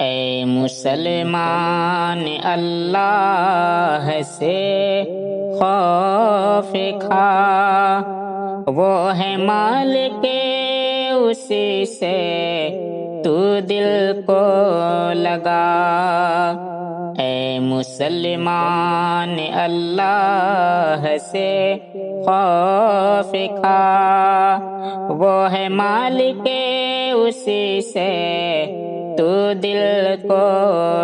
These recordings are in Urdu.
اے مسلمان اللہ سے خوف کھا، وہ ہے مالک اسی سے تو دل کو لگا۔ اے مسلمان اللہ سے خوف کھا، وہ ہے مالک اسی سے تو دل کو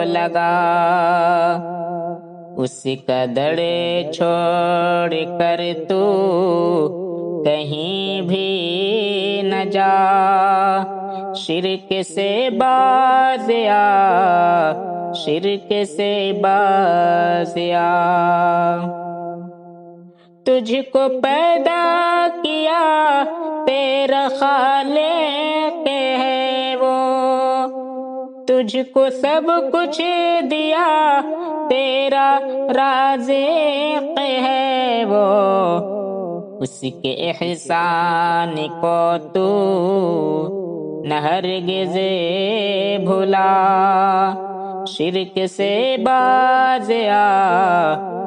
لگا۔ اس کا در چھوڑ کر تو کہیں بھی نہ جا، شرک سے باز آ، شرک سے باز آ۔ تجھ کو پیدا کیا تیرا خالق ہے وہ، تجھ کو سب کچھ دیا تیرا رازق ہے وہ، اس کے احسان کو تو نہ ہرگز بھلا۔ شرک سے باز آ،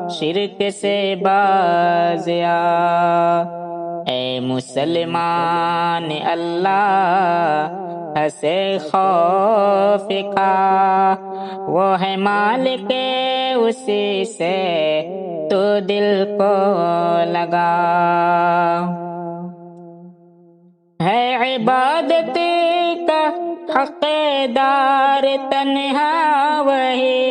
شرک سے باز آ۔ اے مسلمان اللہ سے خوف کھا، وہ ہے مالک اسی سے تو دل کو لگا۔ ہے عبادت کا حقدار تنہا وہی،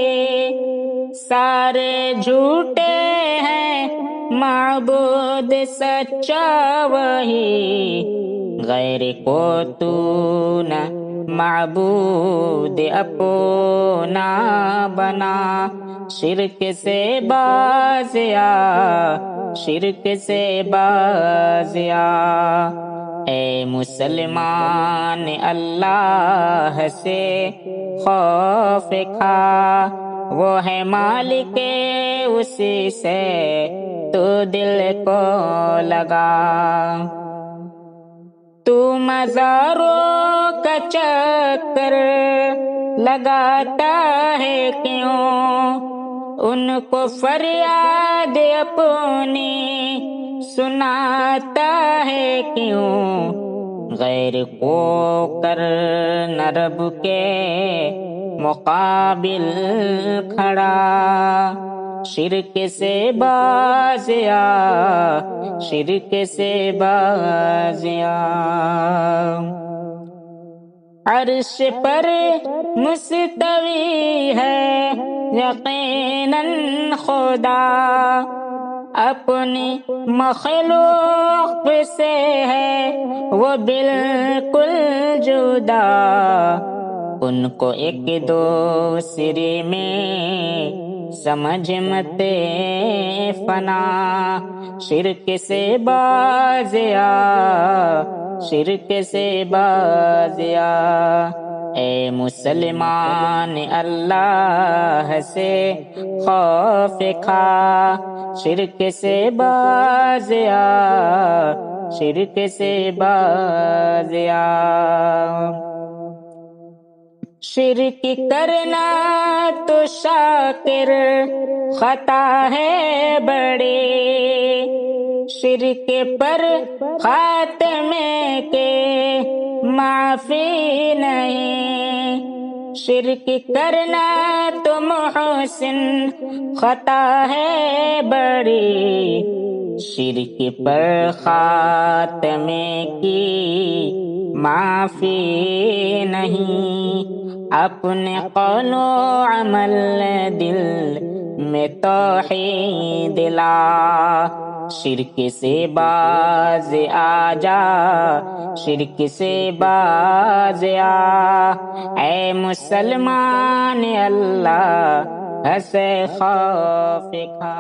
سارے جھوٹے ہیں معبود سچا وہی، غیر کو تو نہ معبود اپنا بنا۔ شرک سے باز آ، شرک سے باز آ۔ اے مسلمان اللہ سے خوف کھا، وہ ہے مالک اسی سے تو دل کو لگا۔ تو مزاروں کا چکر لگاتا ہے کیوں، ان کو فریاد اپنی سناتا ہے کیوں، غیر کو کر نہ رب کے مقابل کھڑا۔ شرک سے باز آ، شرک سے باز آ۔ عرش پر مستوی ہے یقیناً خدا، اپنی مخلوق سے ہے وہ بالکل جدا، ان کو ایک دوسرے میں سمجھتے فنا۔ شرک سے باز آ، شرک سے باز آ۔ اے مسلمان اللہ سے خوف کھا، شرک سے باز آ، شرک سے باز آ۔ شرک کرنا تو شاکر خطا ہے بڑی، شرک پر خاتمے کے معافی نہیں۔ شرک کرنا تو محسن خطا ہے بڑی، شرک پر خاتمے کی معافی نہیں۔ اپنے قول و عمل دل میں توحید لا، شرک سے باز آ جا، شرک سے باز آ۔ اے مسلمان اللہ سے خوف کھا۔